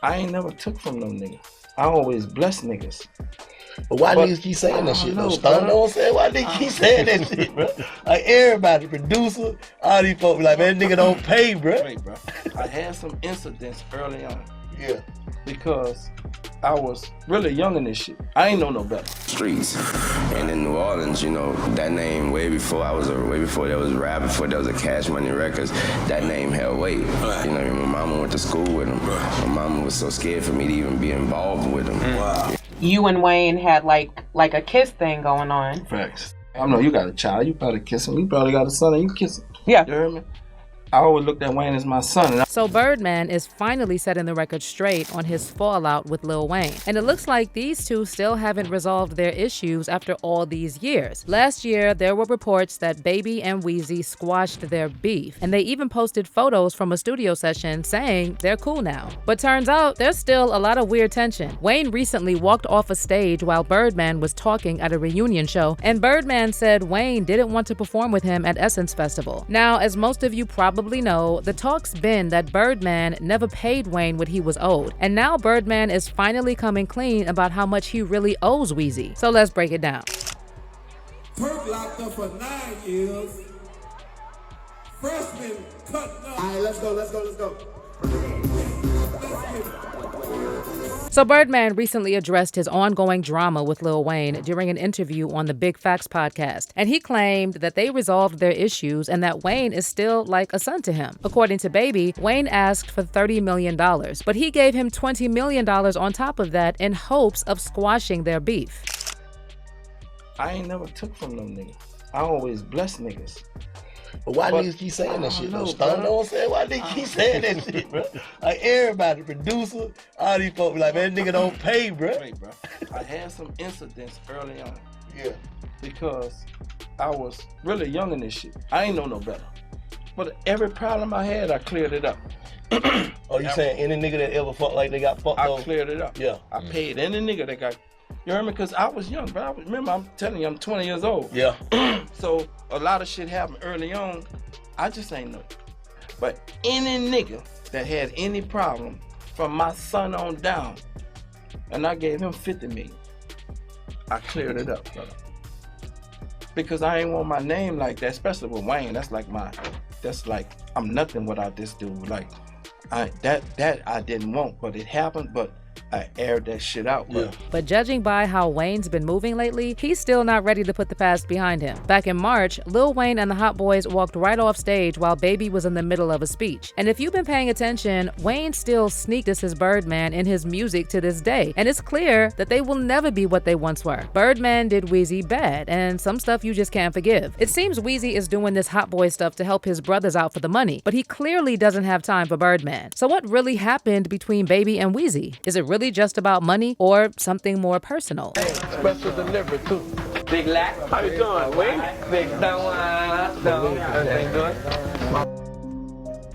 I ain't never took from no nigga. I always bless niggas. But why niggas keep saying that shit, though? Stone, know what I'm saying? Why niggas keep saying that shit, bro? Like, everybody, producer, all these folks be like, man, nigga don't pay, bro. Wait, bro. I had some incidents early on. Yeah. Because I was really young in this shit. I ain't know no better. Streets. And in New Orleans, you know, that name way before there was rap, before there was a Cash Money Records, that name held weight. You know, my mama went to school with him. My mama was so scared for me to even be involved with him. Wow. You and Wayne had like a kiss thing going on. Facts. I know you got a child. You probably kiss him. You probably got a son and you kiss him. Yeah. You heard me? I always looked at Wayne as my son. So Birdman is finally setting the record straight on his fallout with Lil Wayne. And it looks like these two still haven't resolved their issues after all these years. Last year, there were reports that Baby and Weezy squashed their beef. And they even posted photos from a studio session saying they're cool now. But turns out, there's still a lot of weird tension. Wayne recently walked off a stage while Birdman was talking at a reunion show. And Birdman said Wayne didn't want to perform with him at Essence Festival. Now, as most of you probably know, the talk's been that Birdman never paid Wayne what he was owed. And now Birdman is finally coming clean about how much he really owes Weezy. So let's break it down. Turk locked up for 9 years. Freshman cutting up. All right, let's go. So Birdman recently addressed his ongoing drama with Lil Wayne during an interview on the Big Facts podcast. And he claimed that they resolved their issues and that Wayne is still like a son to him. According to Baby, Wayne asked for $30 million, but he gave him $20 million on top of that in hopes of squashing their beef. I ain't never took from no nigga. I always bless niggas. But why niggas keep saying that shit, though? Stone, know what I'm saying? Why niggas keep saying that shit, bro? Like, everybody, producer, all these folks be like, man, nigga don't pay, bro. Wait, bro. I had some incidents early on. Yeah. Because I was really young in this shit. I ain't know no better. But every problem I had, I cleared it up. Oh, you saying any nigga that ever fucked like they got fucked I over? cleared it up. Yeah. I paid any nigga that got... You heard me? Because I was young, bro. Remember, I'm telling you, I'm 20 years old. Yeah. So a lot of shit happened early on. I just ain't know. But any nigga that had any problem from my son on down, and I gave him 50 million, I cleared it up, brother. Because I ain't want my name like that, especially with Wayne. That's like I'm nothing without this dude. Like, that I didn't want, but it happened. But I aired that shit out. Yeah. But judging by how Wayne's been moving lately, he's still not ready to put the past behind him. Back in March, Lil Wayne and the Hot Boys walked right off stage while Baby was in the middle of a speech. And if you've been paying attention, Wayne still sneaked his Birdman in his music to this day. And it's clear that they will never be what they once were. Birdman did Weezy bad, and some stuff you just can't forgive. It seems Weezy is doing this Hot Boy stuff to help his brothers out for the money, but he clearly doesn't have time for Birdman. So what really happened between Baby and Weezy? Is it really just about money or something more personal? Hey, special delivery too. Big Lack. How you doing, Wayne? Big down. Everything good?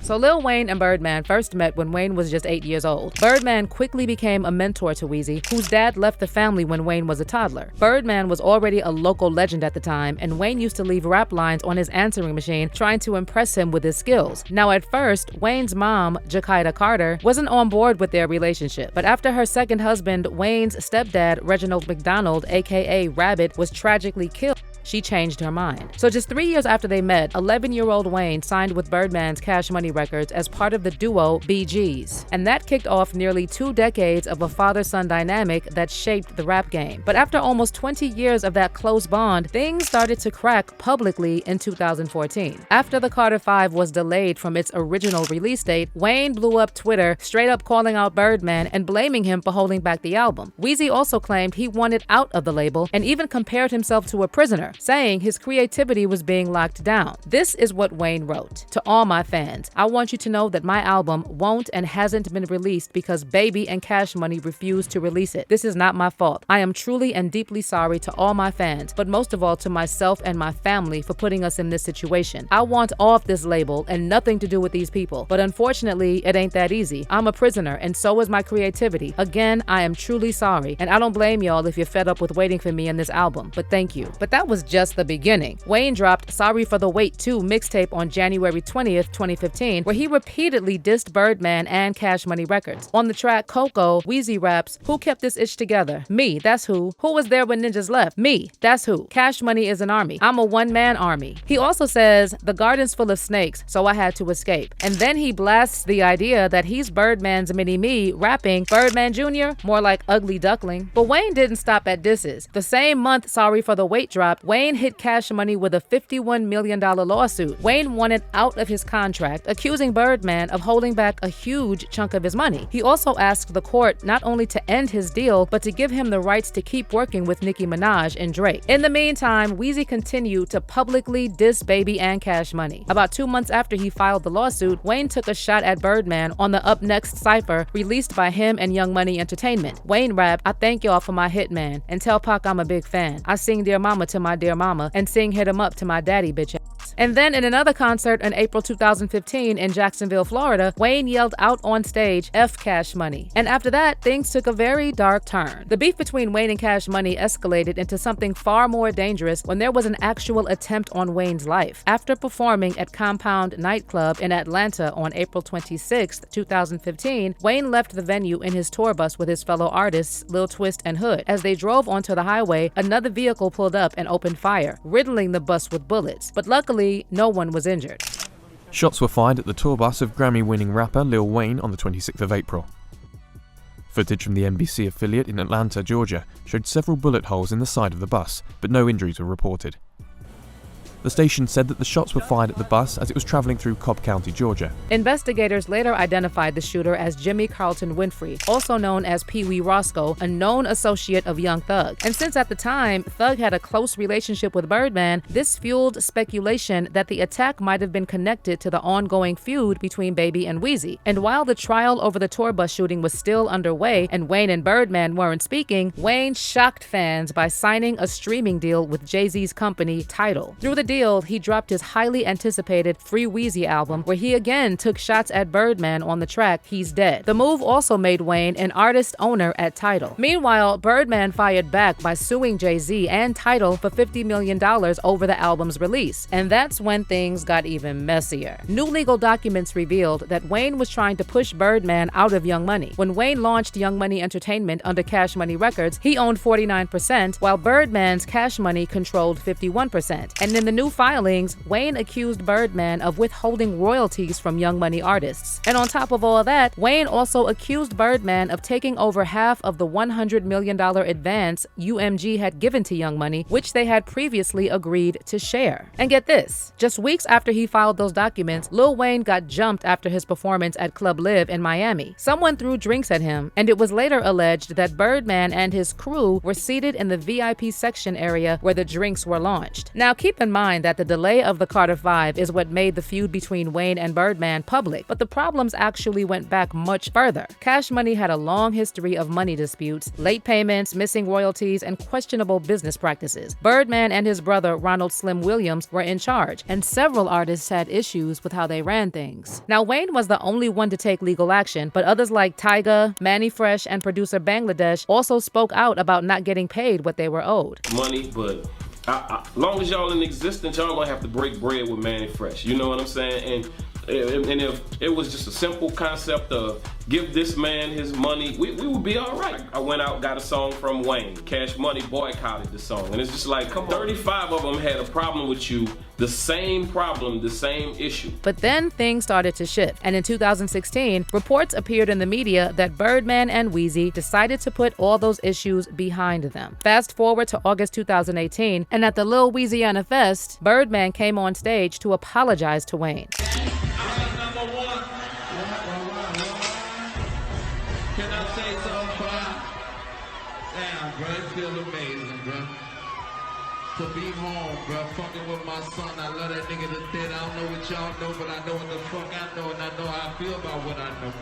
So Lil Wayne and Birdman first met when Wayne was just 8 years old. Birdman quickly became a mentor to Weezy, whose dad left the family when Wayne was a toddler. Birdman was already a local legend at the time, and Wayne used to leave rap lines on his answering machine trying to impress him with his skills. Now at first, Wayne's mom, Jakaida Carter, wasn't on board with their relationship. But after her second husband, Wayne's stepdad, Reginald McDonald, aka Rabbit, was tragically killed, she changed her mind. So just 3 years after they met, 11-year-old Wayne signed with Birdman's Cash Money Records as part of the duo BGs. And that kicked off nearly 2 decades of a father-son dynamic that shaped the rap game. But after almost 20 years of that close bond, things started to crack publicly in 2014. After the Carter 5 was delayed from its original release date, Wayne blew up Twitter, straight up calling out Birdman and blaming him for holding back the album. Weezy also claimed he wanted out of the label and even compared himself to a prisoner, saying his creativity was being locked down. This is what Wayne wrote. To all my fans, I want you to know that my album won't and hasn't been released because Baby and Cash Money refused to release it. This is not my fault. I am truly and deeply sorry to all my fans, but most of all to myself and my family for putting us in this situation. I want off this label and nothing to do with these people, but unfortunately, it ain't that easy. I'm a prisoner and so is my creativity. Again, I am truly sorry, and I don't blame y'all if you're fed up with waiting for me in this album, but thank you. But that was just the beginning. Wayne dropped Sorry for the Wait 2 mixtape on January 20th, 2015, where he repeatedly dissed Birdman and Cash Money Records. On the track Coco, Weezy raps, "Who kept this itch together? Me, that's who. Who was there when ninjas left? Me, that's who. Cash Money is an army. I'm a one-man army." He also says, "The garden's full of snakes, so I had to escape." And then he blasts the idea that he's Birdman's mini-me, rapping, "Birdman Jr., more like ugly duckling." But Wayne didn't stop at disses. The same month Sorry for the Wait dropped, Wayne hit Cash Money with a $51 million lawsuit. Wayne wanted out of his contract, accusing Birdman of holding back a huge chunk of his money. He also asked the court not only to end his deal, but to give him the rights to keep working with Nicki Minaj and Drake. In the meantime, Weezy continued to publicly diss Baby and Cash Money. About 2 months after he filed the lawsuit, Wayne took a shot at Birdman on the Up Next cypher released by him and Young Money Entertainment. Wayne rapped, "I thank y'all for my hitman, and tell Pac I'm a big fan. I sing Dear Mama to my dear mama, and sing Hit 'em Up to my daddy bitch ass." And then in another concert in April 2015 in Jacksonville, Florida, Wayne yelled out on stage, "F Cash Money." And after that, things took a very dark turn. The beef between Wayne and Cash Money escalated into something far more dangerous when there was an actual attempt on Wayne's life. After performing at Compound nightclub in Atlanta on April 26, 2015, Wayne left the venue in his tour bus with his fellow artists, Lil Twist and Hood. As they drove onto the highway, another vehicle pulled up and opened fire, riddling the bus with bullets. But luckily, no one was injured. Shots were fired at the tour bus of Grammy-winning rapper Lil Wayne on the 26th of April. Footage from the NBC affiliate in Atlanta, Georgia, showed several bullet holes in the side of the bus, but no injuries were reported. The station said that the shots were fired at the bus as it was traveling through Cobb County, Georgia. Investigators later identified the shooter as Jimmy Carlton Winfrey, also known as Pee Wee Roscoe, a known associate of Young Thug. And since at the time, Thug had a close relationship with Birdman, this fueled speculation that the attack might have been connected to the ongoing feud between Baby and Weezy. And while the trial over the tour bus shooting was still underway and Wayne and Birdman weren't speaking, Wayne shocked fans by signing a streaming deal with Jay-Z's company, Tidal. Through the deal, he dropped his highly anticipated Free Weezy album, where he again took shots at Birdman on the track He's Dead. The move also made Wayne an artist owner at Tidal. Meanwhile, Birdman fired back by suing Jay-Z and Tidal for $50 million over the album's release. And that's when things got even messier. New legal documents revealed that Wayne was trying to push Birdman out of Young Money. When Wayne launched Young Money Entertainment under Cash Money Records, he owned 49%, while Birdman's Cash Money controlled 51%. And in the new filings, Wayne accused Birdman of withholding royalties from Young Money artists. And on top of all that, Wayne also accused Birdman of taking over half of the $100 million advance UMG had given to Young Money, which they had previously agreed to share. And get this, just weeks after he filed those documents, Lil Wayne got jumped after his performance at Club Live in Miami. Someone threw drinks at him, and it was later alleged that Birdman and his crew were seated in the VIP section area where the drinks were launched. Now keep in mind that the delay of the Carter 5 is what made the feud between Wayne and Birdman public, but the problems actually went back much further. Cash Money had a long history of money disputes, late payments, missing royalties, and questionable business practices. Birdman and his brother Ronald Slim Williams were in charge, and several artists had issues with how they ran things. Now, Wayne was the only one to take legal action, but others like Tyga, Manny Fresh, and producer Bangladesh also spoke out about not getting paid what they were owed. Money, but long as y'all in existence, y'all gonna have to break bread with Manny Fresh. You know what I'm saying? And if it was just a simple concept of give this man his money, we would be all right. I went out, got a song from Wayne. Cash Money boycotted the song. And it's just like, 35 of them had a problem with you. The same problem, the same issue. But then things started to shift. And in 2016, reports appeared in the media that Birdman and Weezy decided to put all those issues behind them. Fast forward to August 2018, and at the Lil Weezyana Fest, Birdman came on stage to apologize to Wayne. Can I say something, bro? Damn, bro, it feel amazing, bro. To be home, bro, fucking with my son. I love that nigga to death. I don't know what y'all know, but I know what the fuck I know, and I know how I feel about what I know.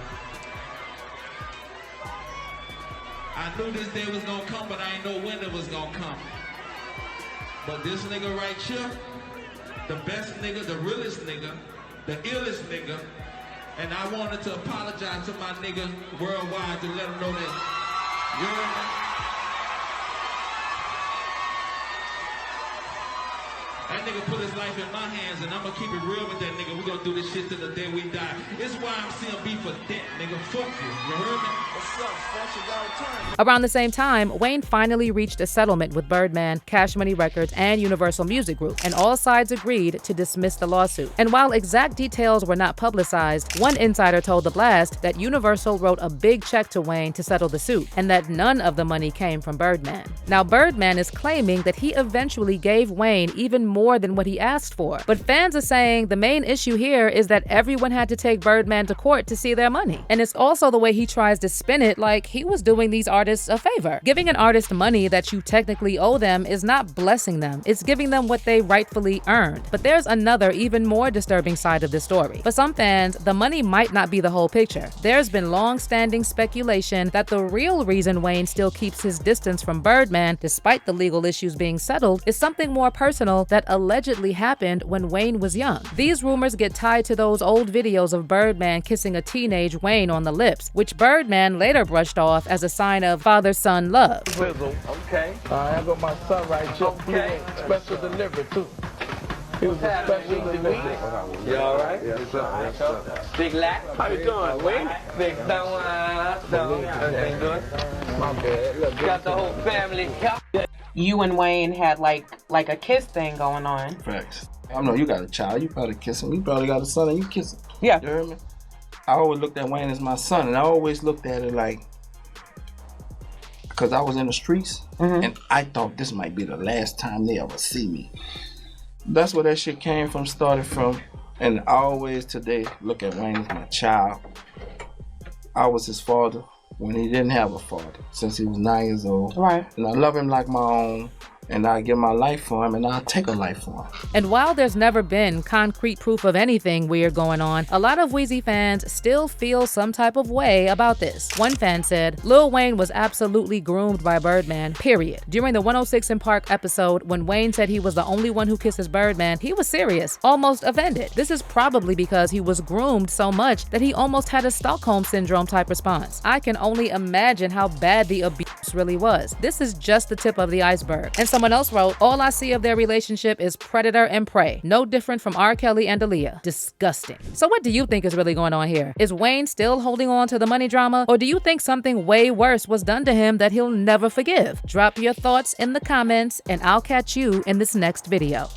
I knew this day was gonna come, but I ain't know when it was gonna come. But this nigga right here, the best nigga, the realest nigga, the illest nigga, and I wanted to apologize to my nigga worldwide to let him know that you're That nigga put his life in my hands, and I'ma keep it real with that nigga. We gonna do this shit till the day we die. It's why I'm seeing beef for debt, nigga. Fuck you. You heard me? What's up, Fresh? Y'all turn. Around the same time, Wayne finally reached a settlement with Birdman, Cash Money Records, and Universal Music Group, and all sides agreed to dismiss the lawsuit. And while exact details were not publicized, one insider told The Blast that Universal wrote a big check to Wayne to settle the suit, and that none of the money came from Birdman. Now, Birdman is claiming that he eventually gave Wayne even more than what he asked for, but fans are saying the main issue here is that everyone had to take Birdman to court to see their money. And it's also the way he tries to spin it like he was doing these artists a favor. Giving an artist money that you technically owe them is not blessing them, it's giving them what they rightfully earned. But there's another, even more disturbing side of this story. For some fans, the money might not be the whole picture. There's been long-standing speculation that the real reason Wayne still keeps his distance from Birdman, despite the legal issues being settled, is something more personal that allegedly happened when Wayne was young. These rumors get tied to those old videos of Birdman kissing a teenage Wayne on the lips, which Birdman later brushed off as a sign of father-son love. Okay. I got my son right here. Okay. Special delivery, too. He was What's a special happening, delivery. You all right? Yes, sir. Big Lack. How you doing, Wayne? Big everything good? My bad. Look, Got the whole family. You and Wayne had like a kiss thing going on. Facts. I know you got a child. You probably kiss him. You probably got a son and you kiss him. Yeah. You heard me? I always looked at Wayne as my son, and I always looked at it like, because I was in the streets, and I thought this might be the last time they ever see me. That's where that shit came from, started from, and I always today look at Wayne as my child. I was his father when he didn't have a father, since he was 9 years old. Right. And I love him like my own, and I give my life for him, and I'll take a life for him. And while there's never been concrete proof of anything weird going on, a lot of Weezy fans still feel some type of way about this. One fan said, Lil Wayne was absolutely groomed by Birdman, period. During the 106 in Park episode, when Wayne said he was the only one who kisses Birdman, he was serious, almost offended. This is probably because he was groomed so much that he almost had a Stockholm Syndrome type response. I can only imagine how bad the abuse really was. This is just the tip of the iceberg. And someone else wrote, all I see of their relationship is predator and prey. No different from R. Kelly and Aaliyah. Disgusting. So what do you think is really going on here? Is Wayne still holding on to the money drama? Or do you think something way worse was done to him that he'll never forgive? Drop your thoughts in the comments and I'll catch you in this next video.